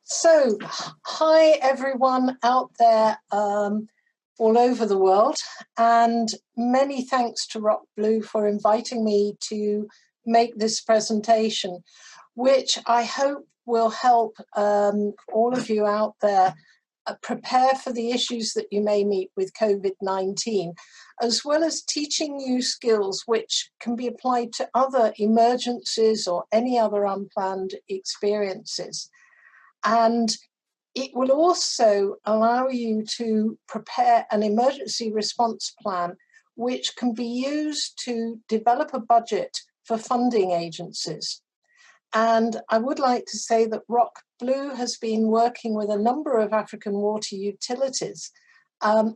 So, hi everyone out there all over the world, and many thanks to Rock Blue for inviting me to make this presentation, which I hope will help all of you out there prepare for the issues that you may meet with COVID-19, as well as teaching you skills which can be applied to other emergencies or any other unplanned experiences. And it will also allow you to prepare an emergency response plan, which can be used to develop a budget for funding agencies. And I would like to say that Rock Blue has been working with a number of African water utilities,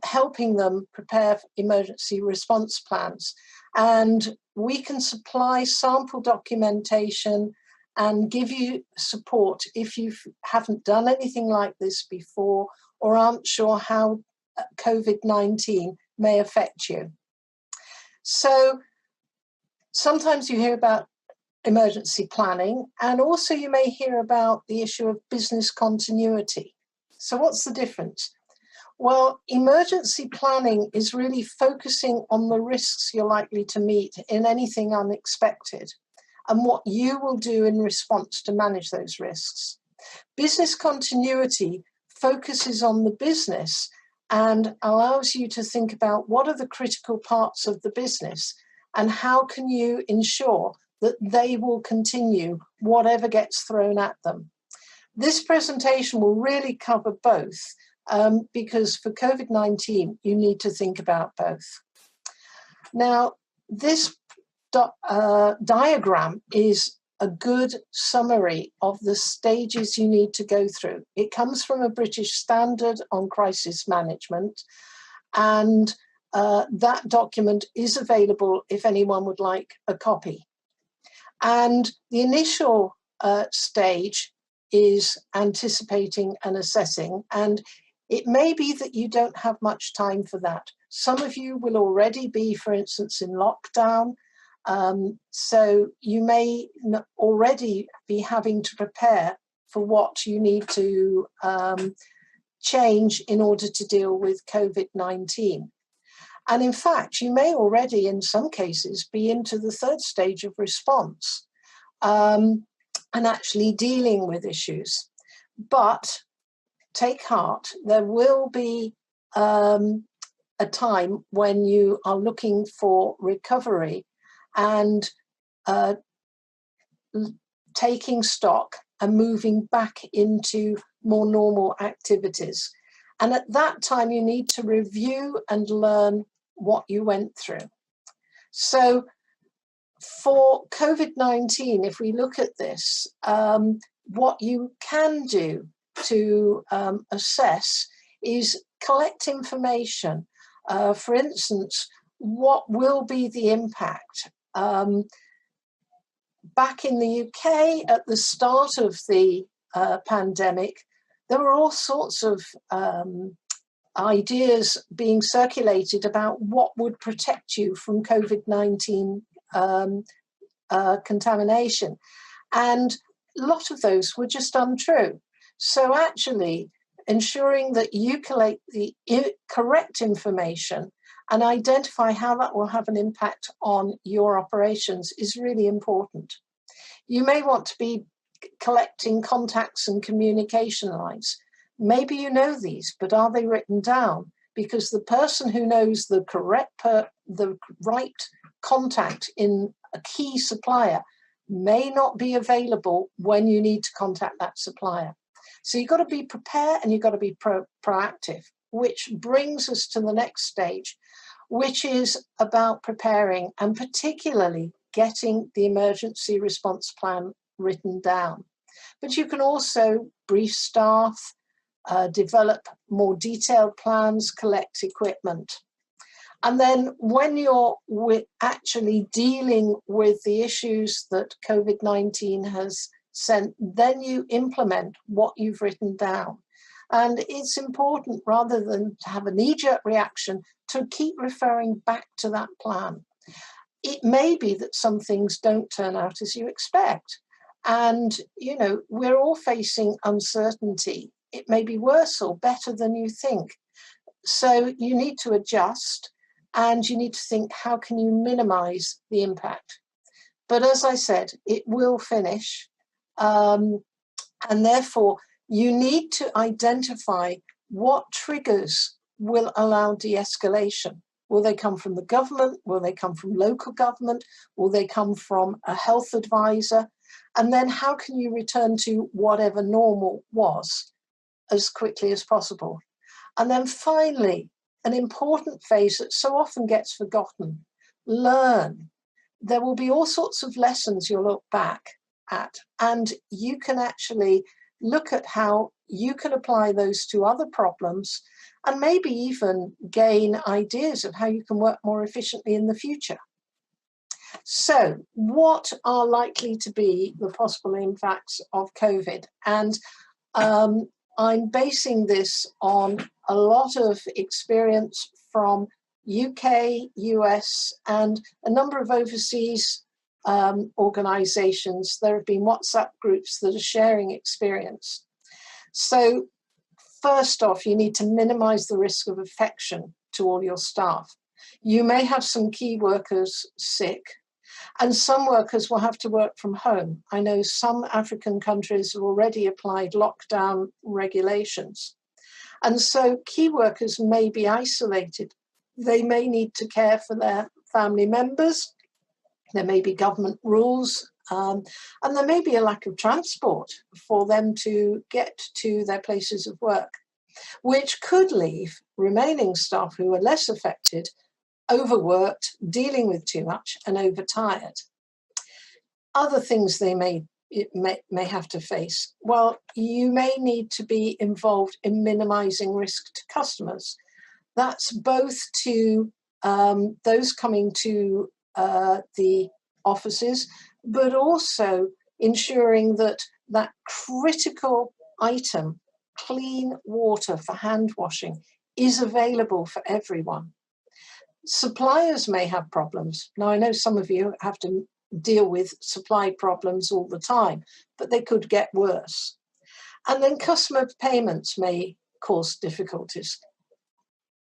helping them prepare emergency response plans. And we can supply sample documentation and give you support if you haven't done anything like this before or aren't sure how COVID-19 may affect you. So sometimes you hear about emergency planning, and also you may hear about the issue of business continuity. So what's the difference? Well, emergency planning is really focusing on the risks you're likely to meet in anything unexpected, and what you will do in response to manage those risks. Business continuity focuses on the business and allows you to think about what are the critical parts of the business and how can you ensure that they will continue whatever gets thrown at them. This presentation will really cover both because for COVID-19, you need to think about both. Now, this diagram is a good summary of the stages you need to go through. It comes from a British standard on crisis management, and that document is available if anyone would like a copy. And the initial stage is anticipating and assessing, and it may be that you don't have much time for that. Some of you will already be, for instance, in lockdown. So you may already be having to prepare for what you need to change in order to deal with COVID-19. And in fact, you may already, in some cases, be into the third stage of response and actually dealing with issues. But take heart, there will be a time when you are looking for recovery and taking stock and moving back into more normal activities. And at that time, you need to review and learn what you went through. So for COVID-19, if we look at this, what you can do to assess is collect information. For instance, what will be the impact? Back in the UK at the start of the pandemic, there were all sorts of ideas being circulated about what would protect you from COVID-19 contamination. And a lot of those were just untrue. So actually, ensuring that you collect the correct information and identify how that will have an impact on your operations is really important. You may want to be collecting contacts and communication lines. Maybe you know these, but are they written down? Because the person who knows the right contact in a key supplier may not be available when you need to contact that supplier. So you've got to be prepared and you've got to be proactive, which brings us to the next stage, which is about preparing and particularly getting the emergency response plan written down. But you can also brief staff, develop more detailed plans, collect equipment. And then when you're actually dealing with the issues that COVID-19 has sent, then you implement what you've written down. And it's important, rather than to have a knee-jerk reaction, to keep referring back to that plan. It may be that some things don't turn out as you expect. And, we're all facing uncertainty. It may be worse or better than you think. So you need to adjust, and you need to think, how can you minimize the impact? But as I said, it will finish. And therefore, you need to identify what triggers will allow de-escalation. Will they come from the government? Will they come from local government? Will they come from a health advisor? And then how can you return to whatever normal was as quickly as possible? And then finally, an important phase that so often gets forgotten: learn. There will be all sorts of lessons you'll look back at, and you can actually look at how you can apply those to other problems, and maybe even gain ideas of how you can work more efficiently in the future. So, what are likely to be the possible impacts of COVID? And I'm basing this on a lot of experience from UK, US, and a number of overseas organizations. There have been WhatsApp groups that are sharing experience. So first off, you need to minimize the risk of infection to all your staff. You may have some key workers sick, and some workers will have to work from home. I know some African countries have already applied lockdown regulations. And so key workers may be isolated. They may need to care for their family members. There may be government rules, and there may be a lack of transport for them to get to their places of work, which could leave remaining staff who are less affected overworked, dealing with too much, and overtired. Other things they may have to face. Well, you may need to be involved in minimizing risk to customers. That's both to those coming to the offices, but also ensuring that that critical item, clean water for hand washing, is available for everyone. Suppliers may have problems. Now, I know some of you have to deal with supply problems all the time, but they could get worse. And then customer payments may cause difficulties.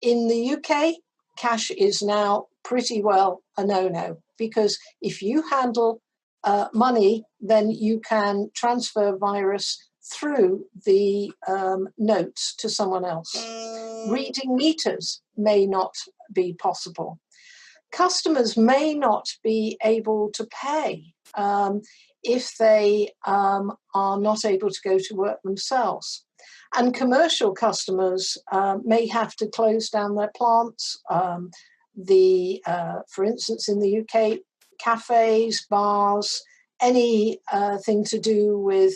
In the UK, cash is now pretty well a no-no, because if you handle money, then you can transfer virus through the notes to someone else. Reading meters may not be possible. Customers may not be able to pay if they are not able to go to work themselves. And commercial customers may have to close down their plants. For instance, in the UK, cafes, bars, anything to do with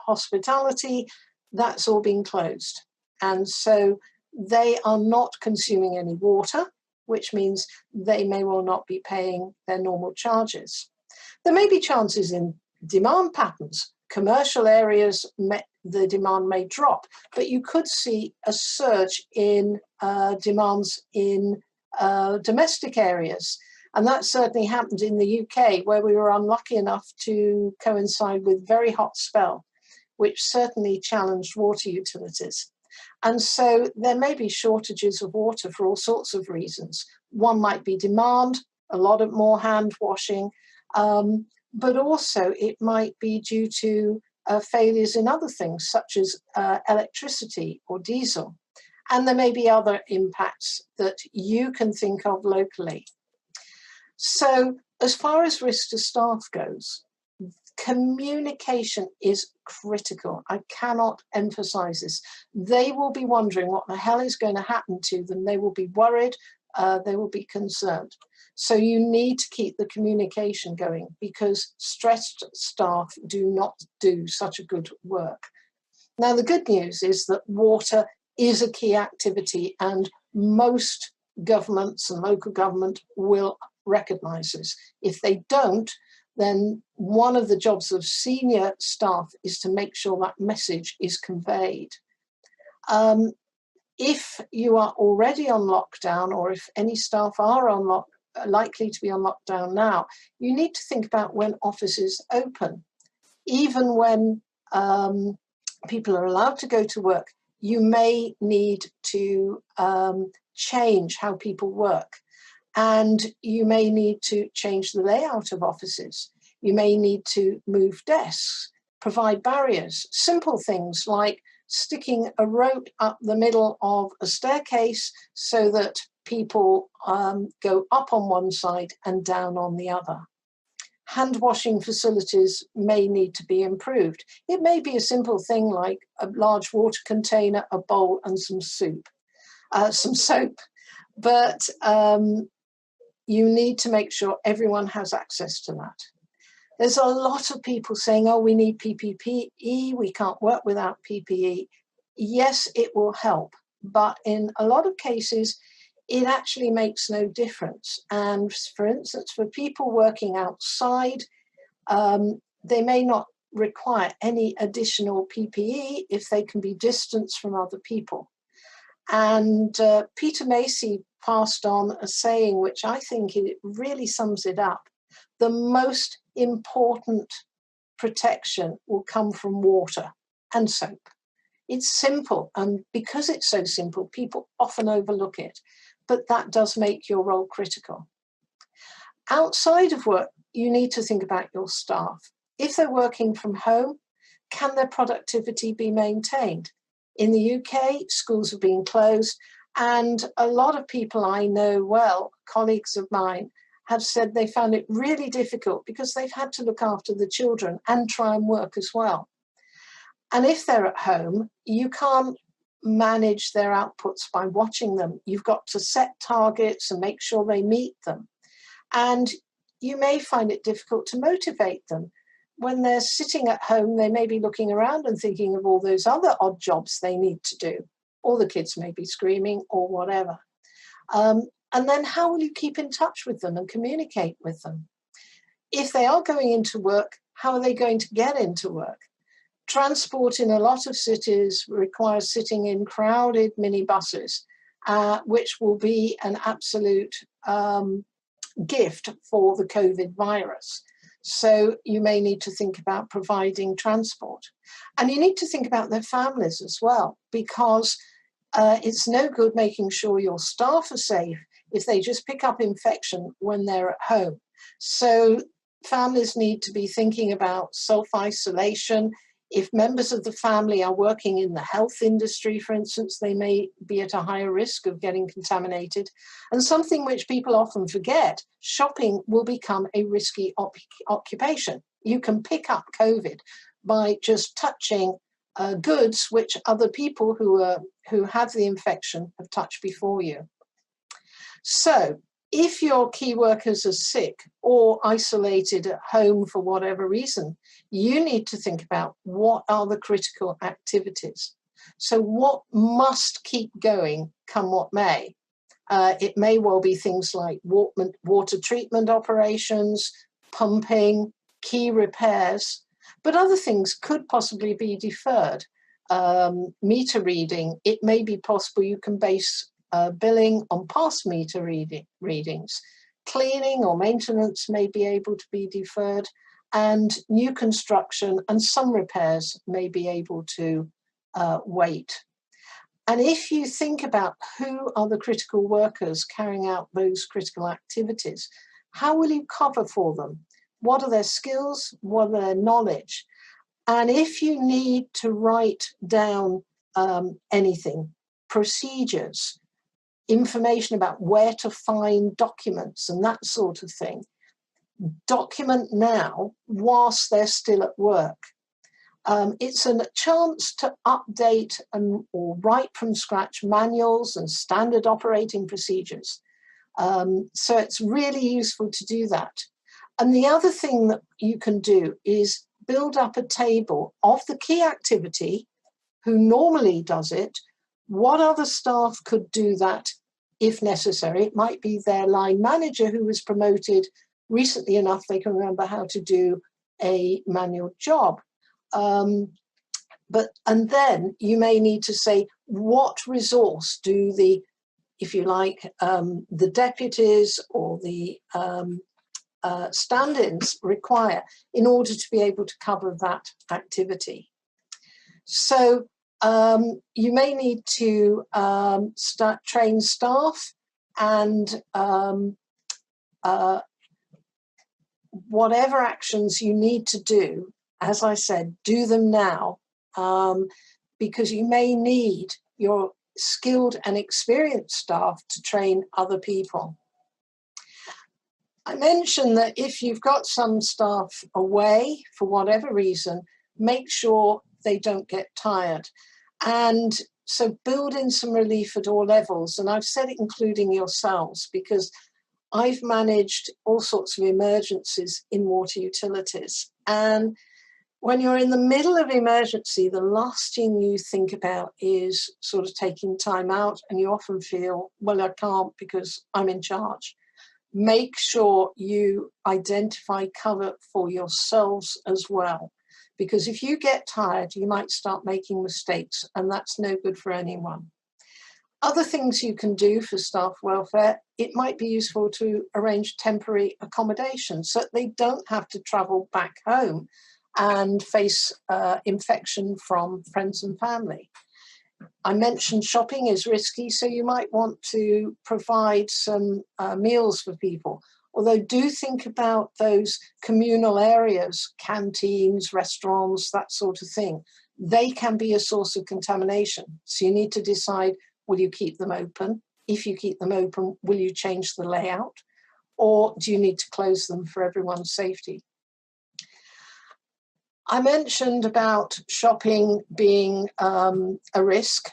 hospitality, that's all been closed. And so they are not consuming any water, which means they may well not be paying their normal charges. There may be chances in demand patterns. Commercial areas, the demand may drop, but you could see a surge in demands in domestic areas. And that certainly happened in the UK, where we were unlucky enough to coincide with very hot spell, which certainly challenged water utilities. And so there may be shortages of water for all sorts of reasons. One might be demand, a lot of more hand washing, but also it might be due to failures in other things, such as electricity or diesel. And there may be other impacts that you can think of locally. So as far as risk to staff goes, communication is critical. I cannot emphasize this. They will be wondering what the hell is going to happen to them. They will be worried. They will be concerned. So you need to keep the communication going, because stressed staff do not do such a good work. Now, the good news is that water is a key activity, and most governments and local government will recognize this. If they don't, then one of the jobs of senior staff is to make sure that message is conveyed. If you are already on lockdown, or if any staff are on likely to be on lockdown now, you need to think about when offices open. Even when people are allowed to go to work, you may need to change how people work. And you may need to change the layout of offices. You may need to move desks, provide barriers, simple things like sticking a rope up the middle of a staircase so that people go up on one side and down on the other. Hand washing facilities may need to be improved. It may be a simple thing like a large water container, a bowl, and some soap. But you need to make sure everyone has access to that. There's a lot of people saying, oh, we need PPE, we can't work without PPE. Yes, it will help, but in a lot of cases, it actually makes no difference. And for instance, for people working outside, they may not require any additional PPE if they can be distanced from other people. And Peter Macy passed on a saying, which I think it really sums it up. The most important protection will come from water and soap. It's simple, and because it's so simple, people often overlook it, but that does make your role critical. Outside of work, you need to think about your staff. If they're working from home, can their productivity be maintained? In the UK, schools have been closed, and a lot of people I know well, colleagues of mine, have said they found it really difficult because they've had to look after the children and try and work as well. And if they're at home, you can't manage their outputs by watching them. You've got to set targets and make sure they meet them. And you may find it difficult to motivate them. When they're sitting at home, they may be looking around and thinking of all those other odd jobs they need to do, or the kids may be screaming or whatever. And then how will you keep in touch with them and communicate with them? If they are going into work, how are they going to get into work? Transport in a lot of cities requires sitting in crowded minibuses, which will be an absolute gift for the COVID virus. So you may need to think about providing transport. And you need to think about their families as well, because it's no good making sure your staff are safe if they just pick up infection when they're at home. So families need to be thinking about self-isolation. If members of the family are working in the health industry, for instance, they may be at a higher risk of getting contaminated. And something which people often forget, shopping will become a risky occupation. You can pick up COVID by just touching goods which other people who have the infection have touched before you. So if your key workers are sick or isolated at home for whatever reason, you need to think about what are the critical activities. So what must keep going come what may. It may well be things like water treatment operations, pumping, key repairs, but other things could possibly be deferred. Meter reading, it may be possible you can base billing on past meter readings. Cleaning or maintenance may be able to be deferred, and new construction and some repairs may be able to wait. And if you think about who are the critical workers carrying out those critical activities, how will you cover for them? What are their skills? What are their knowledge? And if you need to write down anything, procedures, information about where to find documents and that sort of thing, document now whilst they're still at work. It's a chance to update or write from scratch manuals and standard operating procedures. So it's really useful to do that. And the other thing that you can do is build up a table of the key activity, who normally does it, what other staff could do that if necessary. It might be their line manager who was promoted recently enough they can remember how to do a manual job. And then you may need to say, what resource do the, if you like, the deputies or the stand-ins require in order to be able to cover that activity. So you may need to train staff, and whatever actions you need to do, as I said, do them now, because you may need your skilled and experienced staff to train other people. I mentioned that if you've got some staff away for whatever reason, make sure they don't get tired. And so build in some relief at all levels. And I've said it including yourselves, because I've managed all sorts of emergencies in water utilities. And when you're in the middle of emergency, the last thing you think about is sort of taking time out, and you often feel, well, I can't because I'm in charge. Make sure you identify cover for yourselves as well, because if you get tired, you might start making mistakes, and that's no good for anyone. Other things you can do for staff welfare, it might be useful to arrange temporary accommodation so that they don't have to travel back home and face infection from friends and family. I mentioned shopping is risky, so you might want to provide some meals for people. Although do think about those communal areas, canteens, restaurants, that sort of thing. They can be a source of contamination. So you need to decide, will you keep them open? If you keep them open, will you change the layout? Or do you need to close them for everyone's safety? I mentioned about shopping being a risk.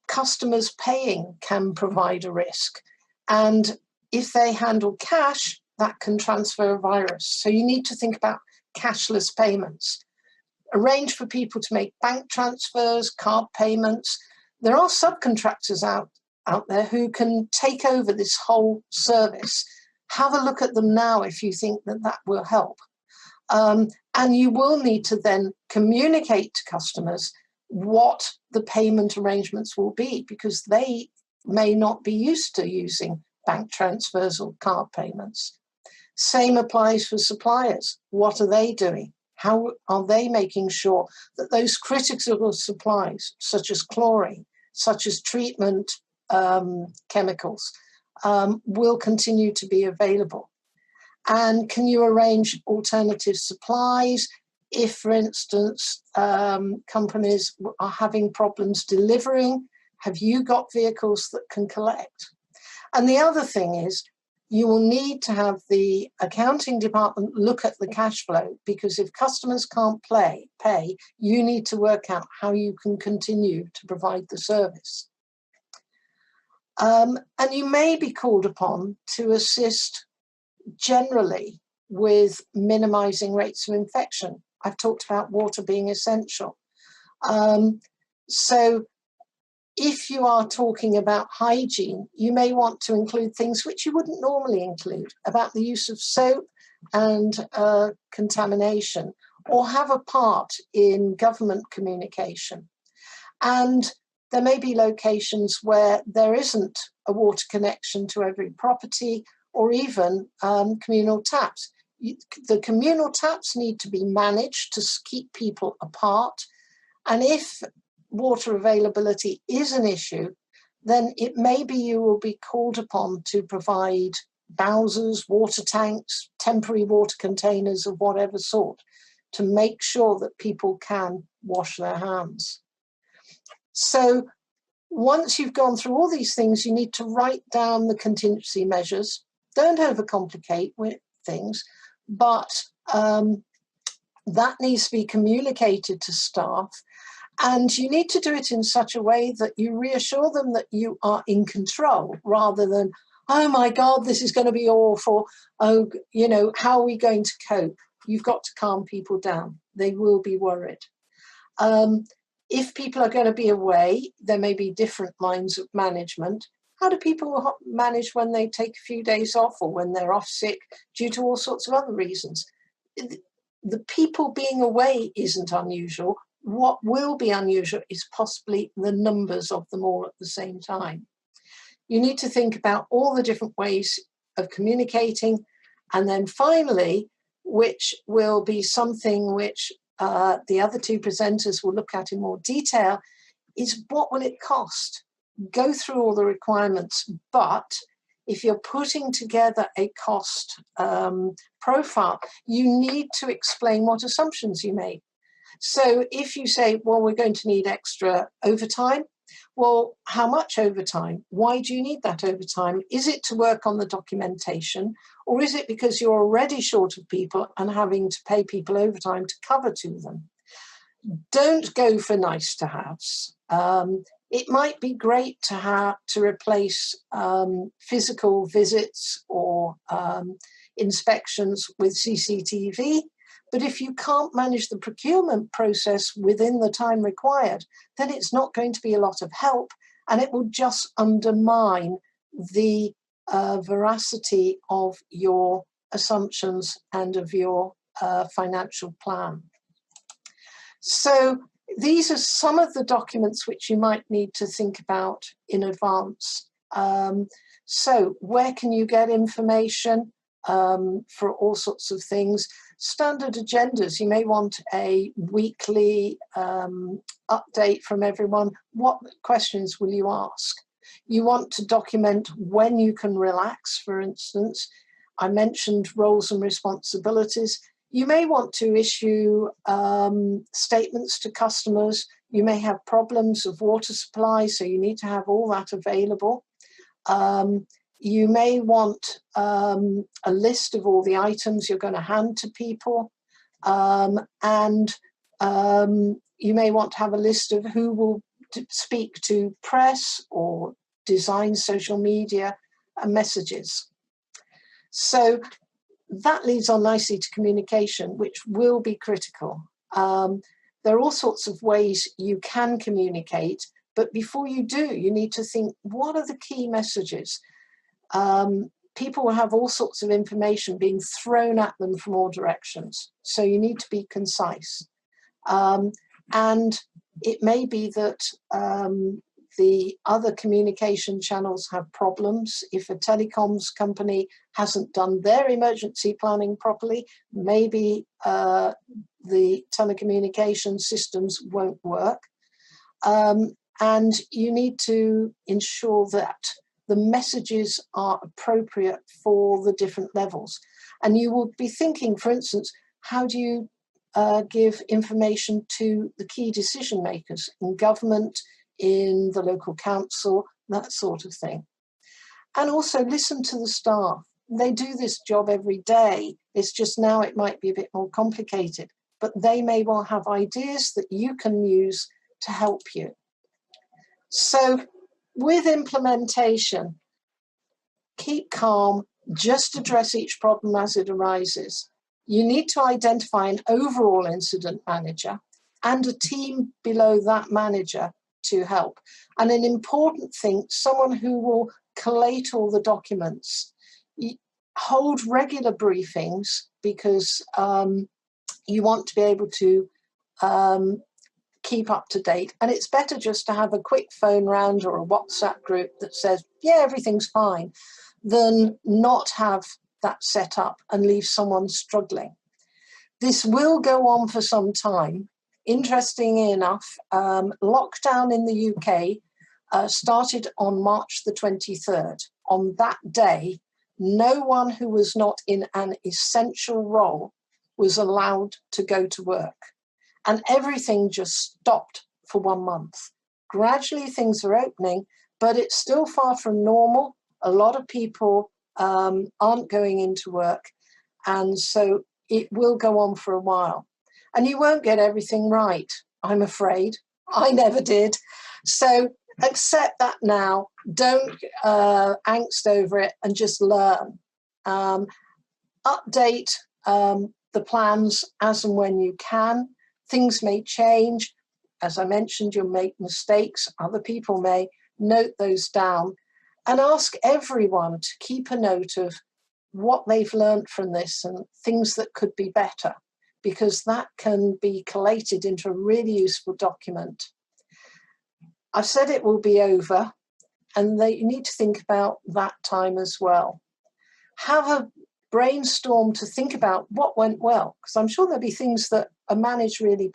Customers paying can provide a risk. And if they handle cash, that can transfer a virus. So you need to think about cashless payments. Arrange for people to make bank transfers, card payments. There are subcontractors out there who can take over this whole service. Have a look at them now if you think that that will help. And you will need to then communicate to customers what the payment arrangements will be, because they may not be used to using bank transfers or card payments. Same applies for suppliers. What are they doing? How are they making sure that those critical supplies, such as chlorine, such as treatment chemicals, will continue to be available? And can you arrange alternative supplies if, for instance, companies are having problems delivering? Have you got vehicles that can collect? And the other thing is, you will need to have the accounting department look at the cash flow, because if customers can't pay, you need to work out how you can continue to provide the service. And you may be called upon to assist generally with minimizing rates of infection. I've talked about water being essential. So if you are talking about hygiene, you may want to include things which you wouldn't normally include, about the use of soap and contamination, or have a part in government communication. And there may be locations where there isn't a water connection to every property, or even communal taps. The communal taps need to be managed to keep people apart. And if water availability is an issue, then it may be you will be called upon to provide bowsers, water tanks, temporary water containers of whatever sort, to make sure that people can wash their hands. So once you've gone through all these things, you need to write down the contingency measures. Don't overcomplicate with things, but that needs to be communicated to staff. And you need to do it in such a way that you reassure them that you are in control, rather than, oh my God, this is going to be awful. Oh, you know, how are we going to cope? You've got to calm people down. They will be worried. If people are going to be away, there may be different lines of management. How do people manage when they take a few days off, or when they're off sick due to all sorts of other reasons? The people being away isn't unusual. What will be unusual is possibly the numbers of them all at the same time. You need to think about all the different ways of communicating, And then finally, which will be something which the other two presenters will look at in more detail, is what will it cost? Go through all the requirements, but if you're putting together a cost profile, you need to explain what assumptions you made. So if you say, well, we're going to need extra overtime, well, how much overtime? Why do you need that overtime? Is it to work on the documentation, or is it because you're already short of people and having to pay people overtime to cover to them? Don't go for nice to haves. It might be great to replace physical visits or inspections with CCTV. But if you can't manage the procurement process within the time required, then it's not going to be a lot of help, and it will just undermine the veracity of your assumptions and of your financial plan. So these are some of the documents which you might need to think about in advance. So where can you get information for all sorts of things? Standard agendas. You may want a weekly update from everyone. What questions will you ask? You want to document when you can relax, for instance. I mentioned roles and responsibilities. You may want to issue statements to customers. You may have problems of water supply, so you need to have all that available. You may want a list of all the items you're going to hand to people. And you may want to have a list of who will speak to press or design social media messages. So that leads on nicely to communication, which will be critical. There are all sorts of ways you can communicate, but before you do, you need to think, what are the key messages? People will have all sorts of information being thrown at them from all directions. So you need to be concise. And it may be that the other communication channels have problems. If a telecoms company hasn't done their emergency planning properly, maybe the telecommunication systems won't work. And you need to ensure that the messages are appropriate for the different levels. And you will be thinking, for instance, how do you give information to the key decision makers in government, in the local council, that sort of thing. And also listen to the staff. They do this job every day. It's just now it might be a bit more complicated, but they may well have ideas that you can use to help you. So with implementation, keep calm, just address each problem as it arises. You need to identify an overall incident manager and a team below that manager to help. And an important thing, someone who will collate all the documents. Hold regular briefings because you want to be able to keep up to date. And it's better just to have a quick phone round or a WhatsApp group that says, yeah, everything's fine, than not have that set up and leave someone struggling. This will go on for some time. Interestingly enough, lockdown in the UK started on March the 23rd. On that day, no one who was not in an essential role was allowed to go to work. And everything just stopped for 1 month. Gradually things are opening, but it's still far from normal. A lot of people aren't going into work. And so it will go on for a while. And you won't get everything right, I'm afraid. I never did. So accept that now. Don't angst over it and just learn. Update the plans as and when you can. Things may change. As I mentioned, you'll make mistakes. Other people may. Note those down and ask everyone to keep a note of what they've learned from this and things that could be better, because that can be collated into a really useful document. I've said it will be over, and you need to think about that time as well. Have a brainstorm to think about what went well, because I'm sure there'll be things that are managed really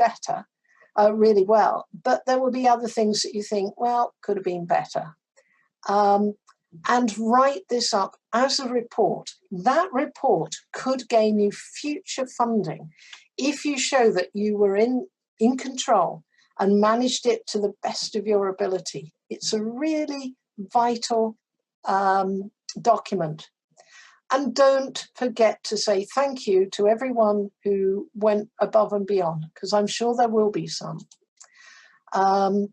well, but there will be other things that you think, well, could have been better. And write this up as a report. That report could gain you future funding if you show that you were in control and managed it to the best of your ability. It's a really vital document. And don't forget to say thank you to everyone who went above and beyond, because I'm sure there will be some. And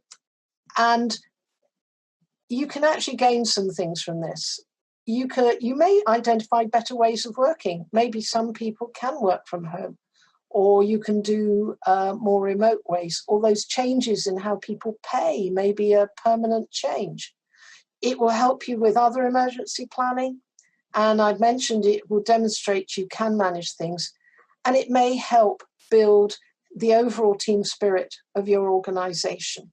you can actually gain some things from this. You may identify better ways of working. Maybe some people can work from home, or you can do more remote ways. All those changes in how people pay may be a permanent change. It will help you with other emergency planning. And I've mentioned it will demonstrate you can manage things. And it may help build the overall team spirit of your organization.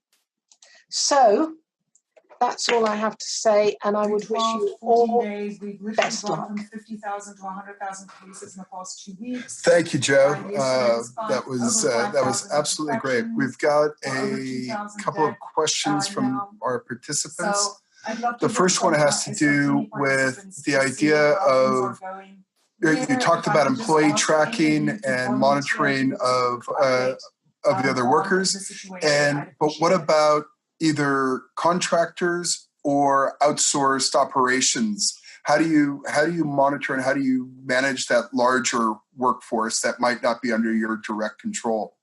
So that's all I have to say, and I would wish you all days, we've best gone luck. from 50,000 to 100,000 cases in the past 2 weeks. Thank you, Joe. That was absolutely great. We've got a couple of questions from our participants. The first one has to do with the idea of, you talked about employee tracking and monitoring of the other workers, but what about either contractors or outsourced operations? How do you monitor and how do you manage that larger workforce that might not be under your direct control?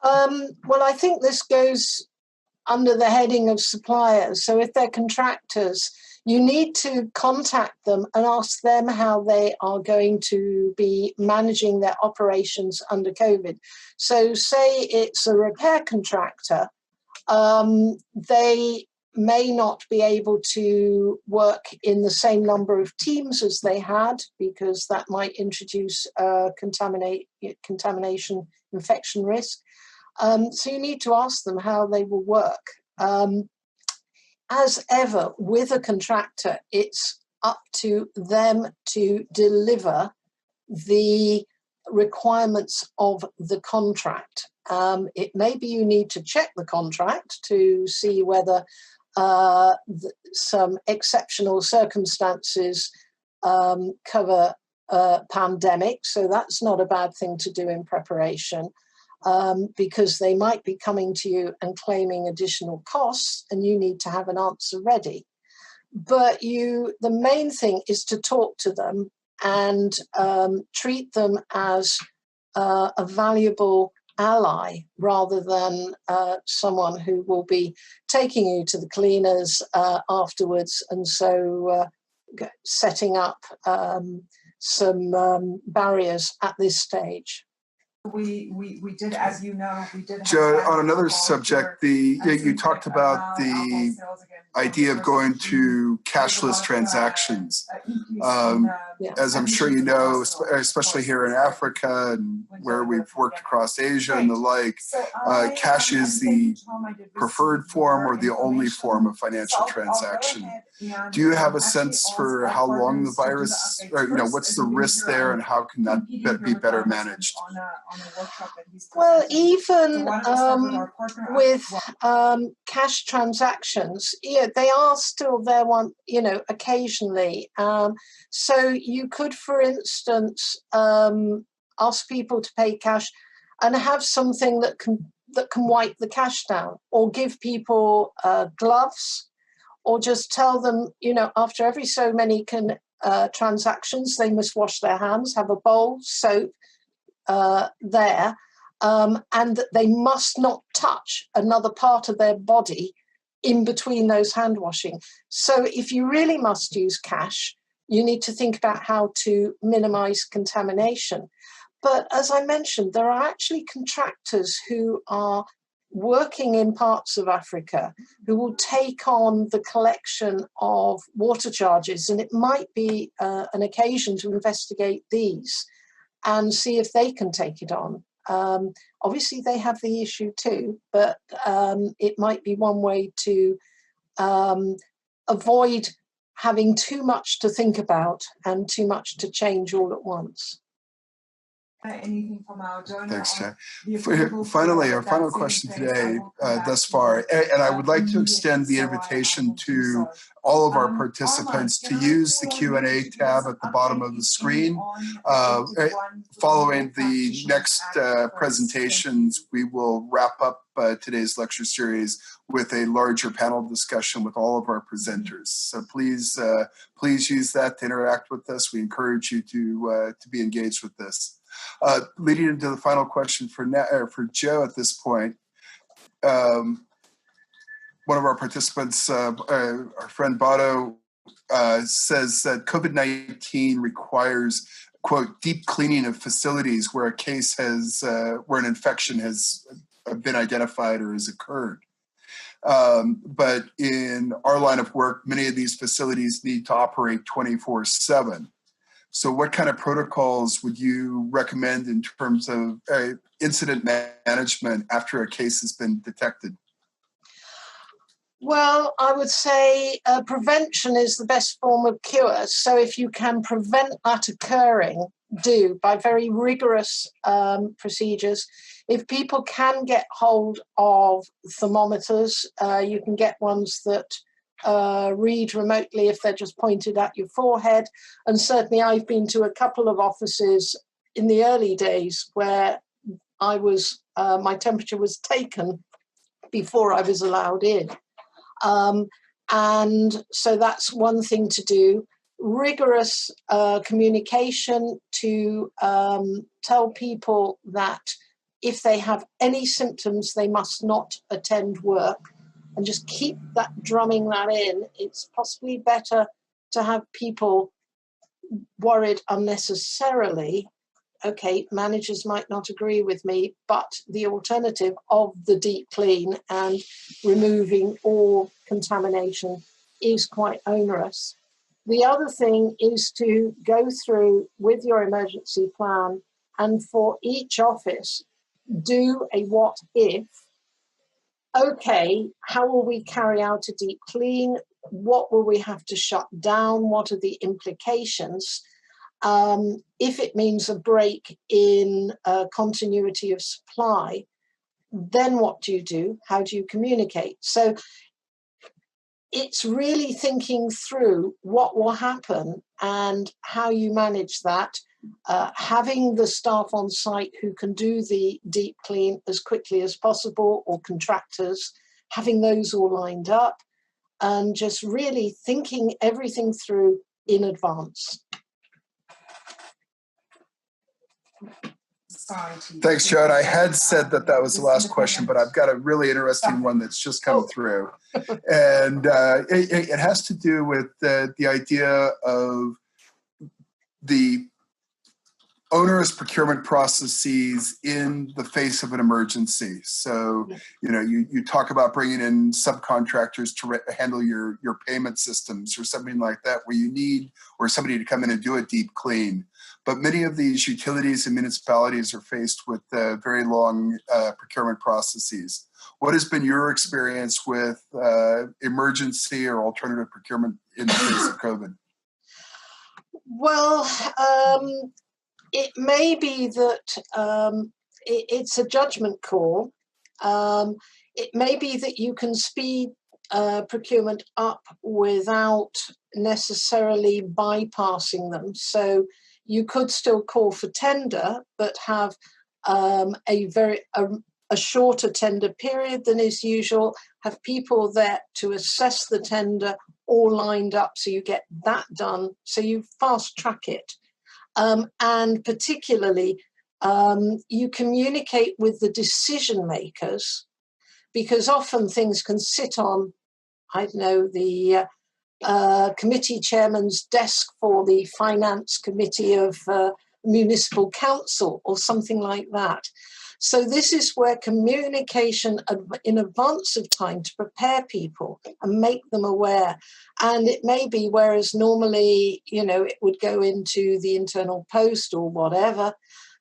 Well, I think this goes under the heading of suppliers. So if they're contractors, you need to contact them and ask them how they are going to be managing their operations under COVID. So say it's a repair contractor, they may not be able to work in the same number of teams as they had, because that might introduce contamination, infection risk. So you need to ask them how they will work. As ever, with a contractor, it's up to them to deliver the requirements of the contract. It may be you need to check the contract to see whether some exceptional circumstances cover pandemic. So that's not a bad thing to do in preparation, because they might be coming to you and claiming additional costs, and you need to have an answer ready. But the main thing is to talk to them and treat them as a valuable ally rather than someone who will be taking you to the cleaners afterwards, and so setting up some barriers at this stage. We did, as you know, we did. Joe, on another subject, you talked about the idea of going to cashless transactions. As I'm sure you know, especially here in Africa and where we've worked across Asia and the like, cash is the preferred form or the only form of financial transaction. Do you have a sense for how long the virus, or, what's the risk there and how can that be better managed? Well, even with cash transactions, they are still there occasionally. So you could, for instance, ask people to pay cash and have something that can wipe the cash down, or give people gloves, or just tell them, after every so many transactions, they must wash their hands, have a bowl, soap there, and that they must not touch another part of their body in between those hand washing. So if you really must use cash, you need to think about how to minimize contamination. But as I mentioned, there are actually contractors who are working in parts of Africa who will take on the collection of water charges, and it might be an occasion to investigate these and see if they can take it on. Obviously, they have the issue too, but it might be one way to avoid having too much to think about and too much to change all at once. Anything from our donor. Thanks, Jay. Finally, our final question today thus far, and I would like to extend the invitation to all of our participants to use the Q&A tab at the bottom of the screen. Following the next presentations, we will wrap up today's lecture series with a larger panel discussion with all of our presenters. So please use that to interact with us. We encourage you to be engaged with this. Leading into the final question for Joe at this point, one of our participants, our friend Bato, says that COVID-19 requires, quote, deep cleaning of facilities where a case has, where an infection has been identified or has occurred. But in our line of work, many of these facilities need to operate 24/7. So what kind of protocols would you recommend in terms of incident management after a case has been detected? Well, I would say prevention is the best form of cure. So if you can prevent that occurring, do by very rigorous procedures. If people can get hold of thermometers, you can get ones that read remotely if they're just pointed at your forehead. And certainly I've been to a couple of offices in the early days where I was, my temperature was taken before I was allowed in. And so that's one thing to do. Rigorous communication to tell people that if they have any symptoms, they must not attend work. And just keep that drumming that in. It's possibly better to have people worried unnecessarily. Okay, managers might not agree with me, but the alternative of the deep clean and removing all contamination is quite onerous. The other thing is to go through with your emergency plan and for each office, do a what if. Okay, how will we carry out a deep clean? What will we have to shut down? What are the implications? If it means a break in continuity of supply, then what do you do? How do you communicate? So it's really thinking through what will happen and how you manage that. Having the staff on site who can do the deep clean as quickly as possible, or contractors, having those all lined up, and just really thinking everything through in advance. Thanks, Joe. I had said that was the last question, but I've got a really interesting one that's just come through. And it has to do with the idea of the onerous procurement processes in the face of an emergency. So, you talk about bringing in subcontractors to handle your payment systems or something like that, where you need or somebody to come in and do a deep clean. But many of these utilities and municipalities are faced with very long procurement processes. What has been your experience with emergency or alternative procurement in the face of COVID? Well, it may be that it's a judgment call. It may be that you can speed procurement up without necessarily bypassing them. So you could still call for tender, but have a shorter tender period than is usual, have people there to assess the tender all lined up so you get that done, so you fast track it. And particularly, you communicate with the decision makers, because often things can sit on, I don't know, the committee chairman's desk for the finance committee of municipal council or something like that. So this is where communication in advance of time to prepare people and make them aware. And it may be, whereas normally, it would go into the internal post or whatever,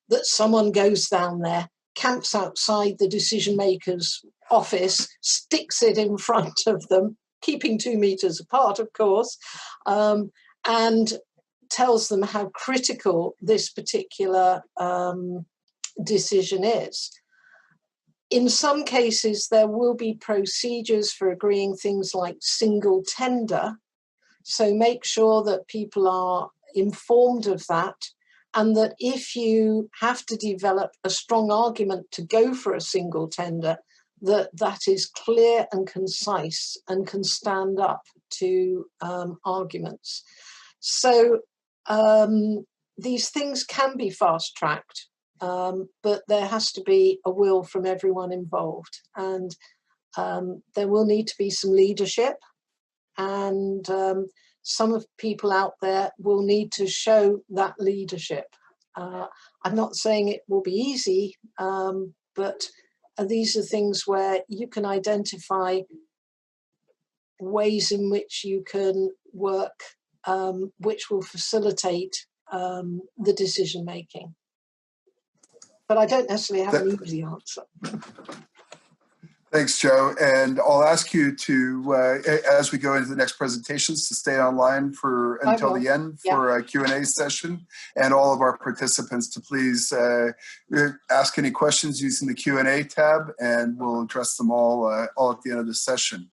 that someone goes down there, camps outside the decision maker's office, sticks it in front of them, keeping 2 meters apart, of course, and tells them how critical this particular decision is. In some cases, there will be procedures for agreeing things like single tender. So make sure that people are informed of that, and that if you have to develop a strong argument to go for a single tender, that is clear and concise and can stand up to arguments. So these things can be fast-tracked. But there has to be a will from everyone involved, and there will need to be some leadership, and some of people out there will need to show that leadership. I'm not saying it will be easy, but these are things where you can identify ways in which you can work, which will facilitate the decision making. But I don't necessarily have an easy answer. Thanks, Joe. And I'll ask you to, as we go into the next presentations, to stay online until the end for a Q&A session, and all of our participants to please ask any questions using the Q&A tab, and we'll address them all at the end of the session.